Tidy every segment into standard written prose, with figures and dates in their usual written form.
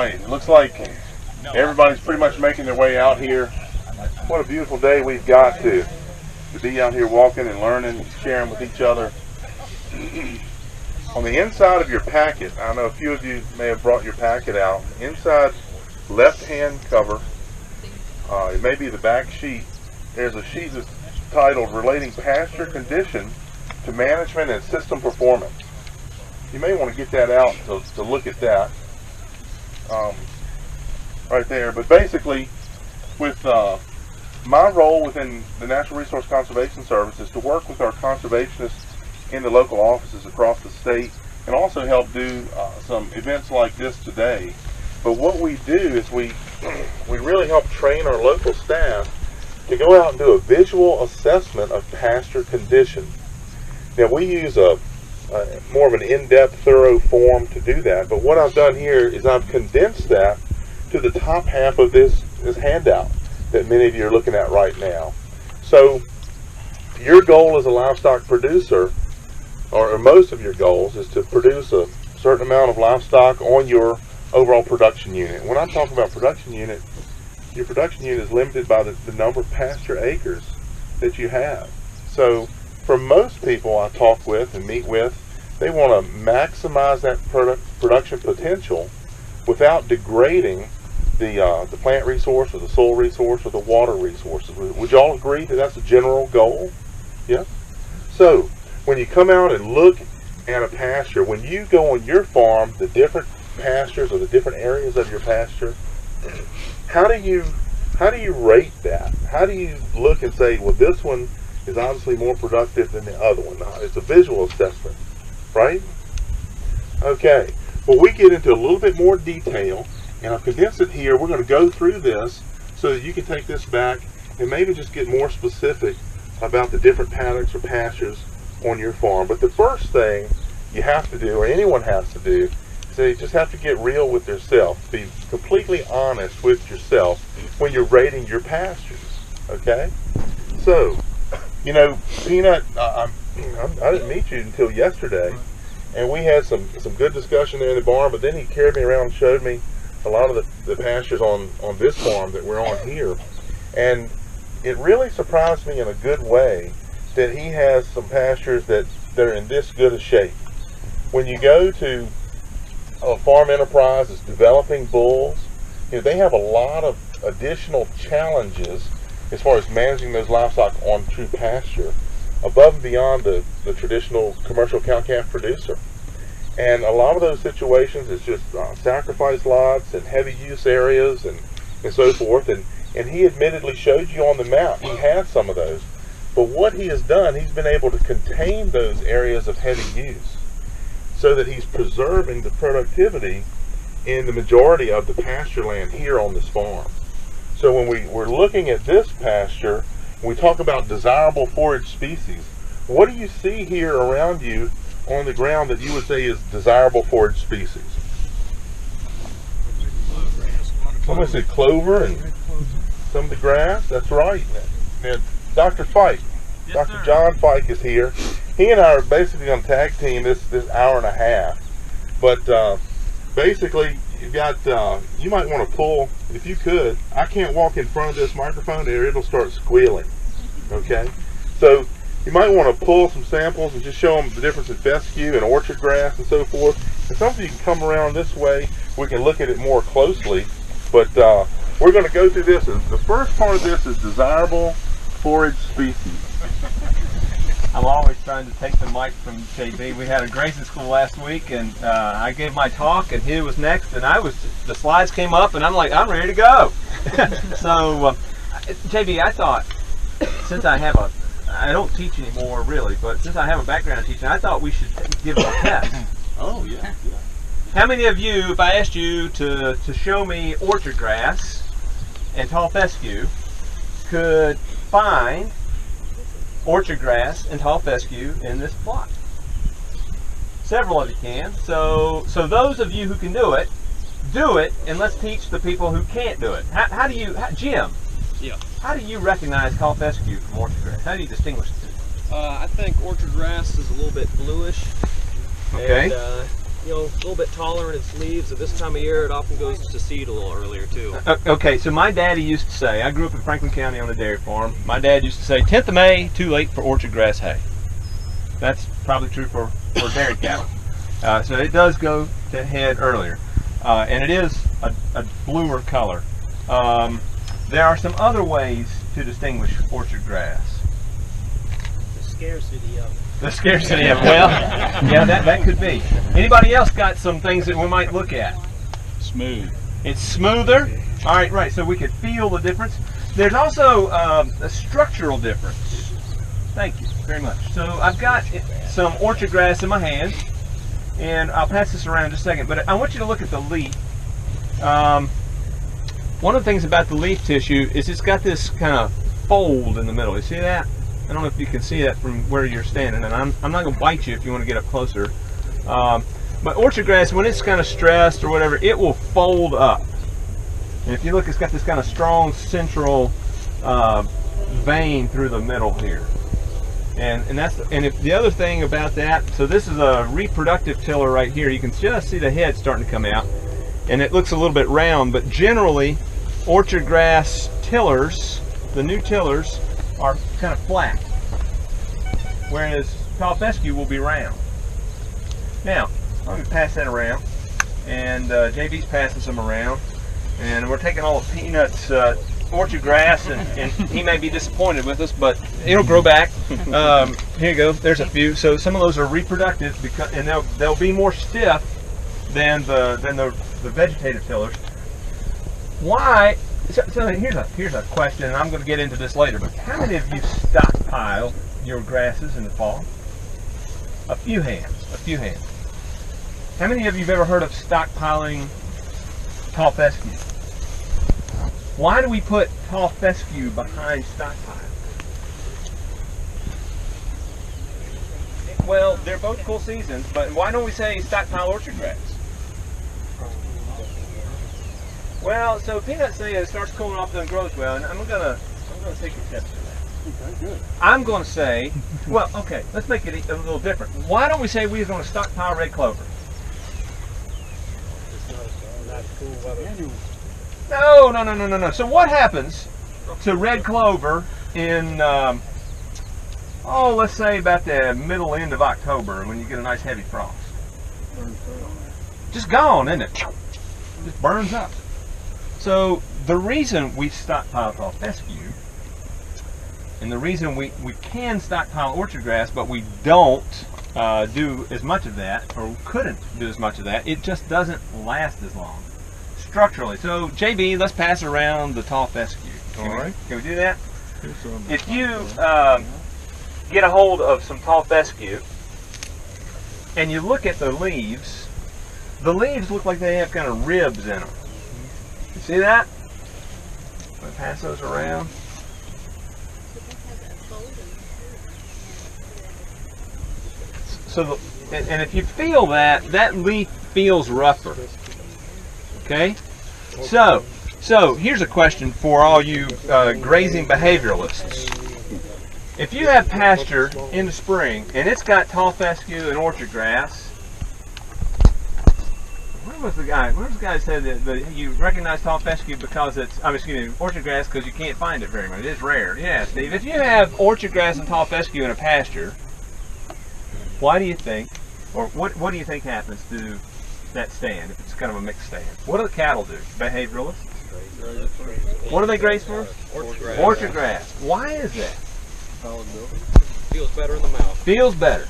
right, it looks like everybody's pretty much making their way out here. What a beautiful day we've got to be out here walking and learning and sharing with each other. On the inside of your packet, I know a few of you may have brought your packet out. Inside left-hand cover, it may be the back sheet, there's a sheet that's titled Relating Pasture Condition to Management and System Performance. You may want to get that out to look at that right there. But basically, with my role within the Natural Resource Conservation Service is to work with our conservationists in the local offices across the state and also help do some events like this today. But what we do is we really help train our local staff to go out and do a visual assessment of pasture condition. Now we use a more of an in-depth, thorough form to do that, but what I've done here is I've condensed that to the top half of this handout that many of you are looking at right now. So your goal as a livestock producer, or most of your goals, is to produce a certain amount of livestock on your overall production unit. When I'm talking about production unit, your production unit is limited by the number of pasture acres that you have. So for most people I talk with and meet with, they want to maximize that production potential without degrading the plant resource or the soil resource or the water resources. Would you all agree that that's a general goal? Yeah? So when you come out and look at a pasture, when you go on your farm, the different pastures or the different areas of your pasture, how do you rate that? How do you look and say, well, this one is obviously more productive than the other one? It's a visual assessment, right? Okay, well, we get into a little bit more detail, and I've condensed it here. We're going to go through this so that you can take this back and maybe just get more specific about the different paddocks or pastures on your farm. But the first thing you have to do, or anyone has to do, is they just have to get real with yourself. Be completely honest with yourself when you're rating your pastures, okay? So, you know, Peanut, I didn't meet you until yesterday, and we had some good discussion there in the barn, but then he carried me around and showed me a lot of the pastures on this farm that we're on here. And it really surprised me in a good way that he has some pastures that are in this good a shape. When you go to a farm enterprise that's developing bulls, you know, they have a lot of additional challenges as far as managing those livestock on true pasture above and beyond the traditional commercial cow-calf producer. And a lot of those situations is just sacrifice lots and heavy use areas and so forth. And he admittedly showed you on the map he has some of those. But what he has done, he's been able to contain those areas of heavy use so that he's preserving the productivity in the majority of the pasture land here on this farm. So when we're looking at this pasture, when we talk about desirable forage species, what do you see here around you on the ground that you would say is desirable forage species? Somebody said clover and some of the grass. That's right. Now, Dr. Fike, yes, Dr. Sir. John Fike is here. He and I are basically going to tag team this hour and a half. But basically, you've got, you might want to pull, if you could, I can't walk in front of this microphone or it'll start squealing. Okay? So you might want to pull some samples and just show them the difference in fescue and orchard grass and so forth. And some of you can come around this way. We can look at it more closely. But we're going to go through this. The first part of this is desirable forage species. I'm always trying to take the mic from JB. We had a grazing school last week, and I gave my talk, and he was next, and the slides came up, and I'm like, I'm ready to go. So, JB, I thought, since I don't teach anymore really, but since I have a background in teaching, I thought we should give it a test. Oh, yeah. How many of you, if I asked you to show me orchard grass and tall fescue, could find orchard grass and tall fescue in this plot? Several of you can. So those of you who can do it, and let's teach the people who can't do it. How do you, Jim? Yeah. How do you recognize tall fescue from orchard grass? How do you distinguish the two? I think orchard grass is a little bit bluish. Okay. And a little bit taller in its leaves. At this time of year, it often goes to seed a little earlier too. Okay, so my daddy used to say, I grew up in Franklin County on a dairy farm. My dad used to say, 10th of May, too late for orchard grass hay. That's probably true for dairy cattle. So it does go to head earlier. And it is a bluer color. There are some other ways to distinguish orchard grass. The scarcity of it. The scarcity of it. Well, yeah, that could be. Anybody else got some things that we might look at? Smooth. It's smoother. All right, right. So we could feel the difference. There's also a structural difference. Thank you very much. So I've got some orchard grass in my hand, and I'll pass this around in just a second. But I want you to look at the leaf. One of the things about the leaf tissue is it's got this kind of fold in the middle. You see that? I don't know if you can see that from where you're standing, and I'm not going to bite you if you want to get up closer. But orchard grass, when it's kind of stressed or whatever, it will fold up. And if you look, it's got this kind of strong central vein through the middle here. And if the other thing about that, so this is a reproductive tiller right here. You can just see the head starting to come out, and it looks a little bit round. But generally, orchard grass tillers, the new tillers, are kind of flat, whereas tall fescue will be round. Now, let me pass that around, and JB's passing some around, and we're taking all the peanuts, orchard grass, and he may be disappointed with us, but it'll grow back. Here you go. There's a few. So some of those are reproductive, and they'll be more stiff than the vegetative tillers. Why? So here's a question, and I'm going to get into this later, but how many of you stockpile your grasses in the fall? A few hands. A few hands. How many of you have ever heard of stockpiling tall fescue? Why do we put tall fescue behind stockpile? Well, they're both cool seasons, but why don't we say stockpile orchard grass? Well, so peanuts say it starts cooling off and grows well, and I'm gonna take exception to that. Okay, good. I'm gonna say, well, okay, let's make it a little different. Why don't we say we're gonna stockpile red clover? It's not cool weather. No. So what happens to red clover in, let's say about the middle end of October when you get a nice heavy frost? Just gone, isn't it? Just burns up. So the reason we stockpile tall fescue, and the reason we can stockpile orchard grass, but we don't do as much of that, or couldn't do as much of that, it just doesn't last as long structurally. So JB, let's pass around the tall fescue. Can we do that? If you get a hold of some tall fescue and you look at the leaves look like they have kind of ribs in them. You see that? I'm going to pass those around. So, and if you feel that leaf feels rougher. Okay? So here's a question for all you grazing behavioralists. If you have pasture in the spring and it's got tall fescue and orchard grass, where was the guy that said that you recognize tall fescue because it's, orchard grass because you can't find it very much. It is rare. Yeah, Steve. If you have orchard grass and tall fescue in a pasture, why do you think, or what do you think happens to that stand if it's kind of a mixed stand? What do the cattle do? Behavioralists? What do they graze for? Orchard grass. Why is that? Feels better in the mouth. Feels better.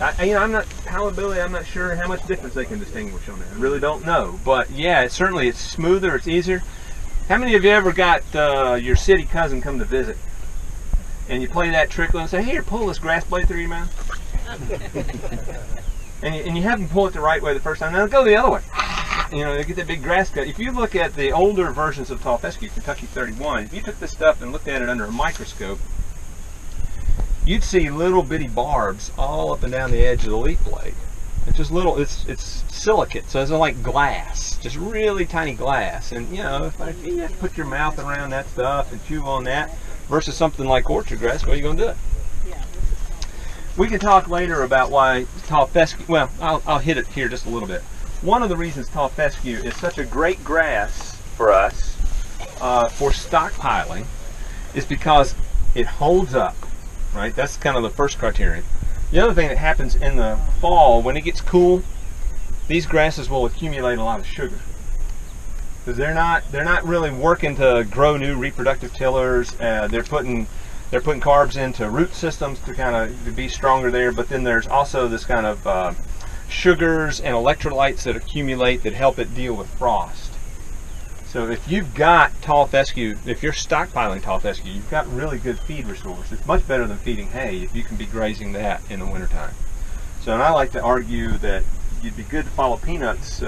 I'm not palatability. I'm not sure how much difference they can distinguish on that. I really don't know. But yeah, it's smoother. It's easier. How many of you ever got your city cousin come to visit, and you play that trick and say, "Here, pull this grass blade through your mouth," and you have them pull it the right way the first time. Now go the other way. They get that big grass cut. If you look at the older versions of tall fescue, Kentucky 31, if you took this stuff and looked at it under a microscope, you'd see little bitty barbs all up and down the edge of the leaf blade. It's just little, it's silicate, so it's like glass, just really tiny glass. And you have to put your mouth around that stuff and chew on that, versus something like orchard grass, well, you're going to do it. We can talk later about why tall fescue, well, I'll hit it here just a little bit. One of the reasons tall fescue is such a great grass for us, for stockpiling, is because it holds up, right? That's kind of the first criterion. The other thing that happens in the fall, when it gets cool, these grasses will accumulate a lot of sugar. Because they're not really working to grow new reproductive tillers. They're putting carbs into root systems to be stronger there. But then there's also this kind of sugars and electrolytes that accumulate that help it deal with frost. So if you've got tall fescue, if you're stockpiling tall fescue, you've got really good feed resource. It's much better than feeding hay if you can be grazing that in the wintertime. So, and I like to argue that you'd be good to follow Peanut's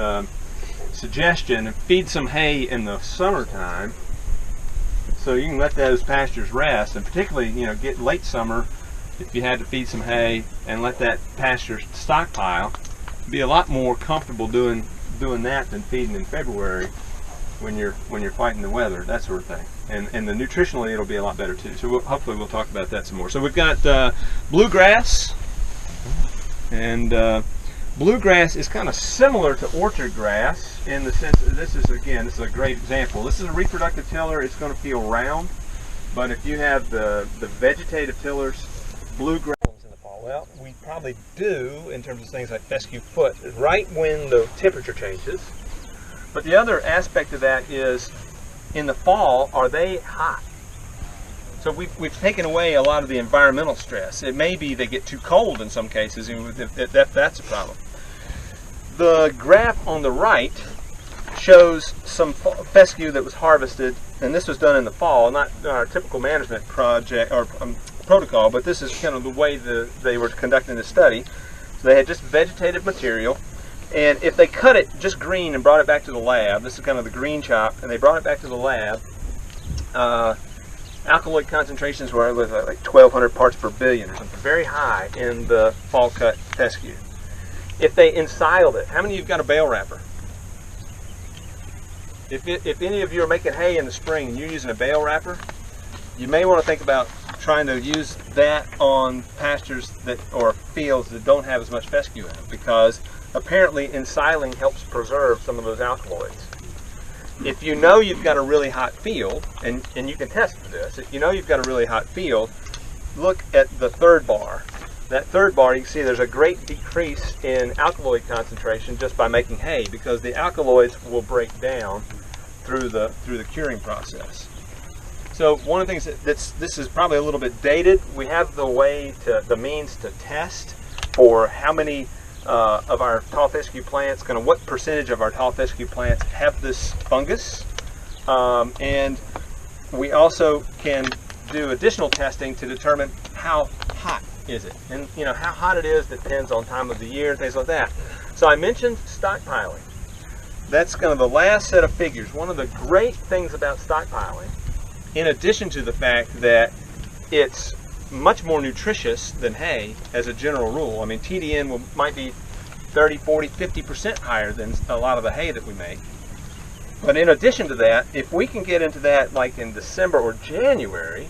suggestion and feed some hay in the summertime, so you can let those pastures rest, and particularly, get late summer, if you had to feed some hay and let that pasture stockpile, be a lot more comfortable doing that than feeding in February when you're fighting the weather, that sort of thing. And the nutritionally it'll be a lot better too. So hopefully we'll talk about that some more. So we've got bluegrass, and bluegrass is kind of similar to orchard grass in the sense that this is a great example. This is a reproductive tiller. It's going to feel round, but if you have the vegetative tillers, bluegrass in the fall, well, we probably do in terms of things like fescue foot right when the temperature changes. But the other aspect of that is, in the fall, are they hot? So we've taken away a lot of the environmental stress. It may be they get too cold in some cases, and that's a problem. The graph on the right shows some fescue that was harvested, and this was done in the fall, not our typical management project or protocol, but this is kind of the way they were conducting the study. So they had just vegetative material. And if they cut it just green and brought it back to the lab, this is kind of the green chop, and they brought it back to the lab, alkaloid concentrations were like 1,200 parts per billion or something, very high in the fall cut fescue. If they ensiled it, how many of you have got a bale wrapper? If any of you are making hay in the spring and you're using a bale wrapper, you may want to think about trying to use that on pastures or fields that don't have as much fescue in them, because apparently ensiling helps preserve some of those alkaloids. If you know you've got a really hot field, and you can test this, if you know you've got a really hot field, look at the third bar. That third bar, you can see there's a great decrease in alkaloid concentration just by making hay, because the alkaloids will break down through the curing process. So one of the things this is probably a little bit dated. We have the means to test for how many of our tall fescue plants, kind of what percentage of our tall fescue plants have this fungus, and we also can do additional testing to determine how hot is it, and how hot it is depends on time of the year and things like that. So I mentioned stockpiling. That's kind of the last set of figures. One of the great things about stockpiling, in addition to the fact that it's much more nutritious than hay as a general rule. I mean, TDN might be 30, 40, 50% higher than a lot of the hay that we make. But in addition to that, if we can get into that like in December or January,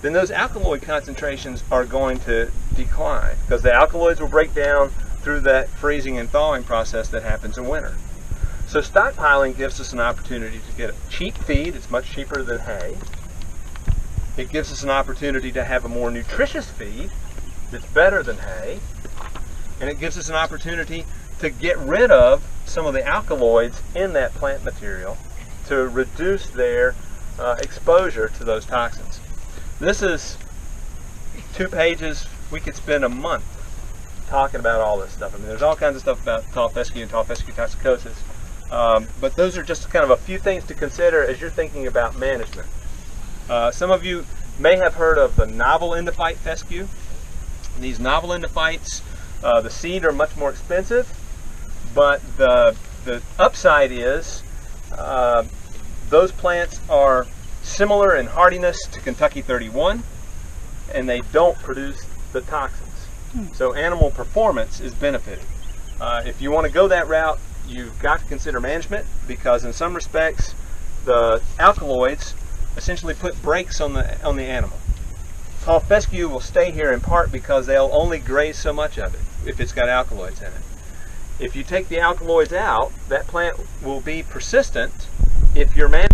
then those alkaloid concentrations are going to decline, because the alkaloids will break down through that freezing and thawing process that happens in winter. So stockpiling gives us an opportunity to get a cheap feed. It's much cheaper than hay. It gives us an opportunity to have a more nutritious feed that's better than hay. And it gives us an opportunity to get rid of some of the alkaloids in that plant material to reduce their exposure to those toxins. This is 2 pages. We could spend a month talking about all this stuff. I mean, there's all kinds of stuff about tall fescue and tall fescue toxicosis. But those are just kind of a few things to consider as you're thinking about management. Some of you may have heard of the novel endophyte fescue. These novel endophytes, the seed are much more expensive, but the upside is those plants are similar in hardiness to Kentucky 31, and they don't produce the toxins. So animal performance is benefited. If you want to go that route, you've got to consider management, because in some respects the alkaloids essentially put brakes on the animal. tall fescue will stay here in part because they'll only graze so much of it if it's got alkaloids in it. If you take the alkaloids out, that plant will be persistent if you're managing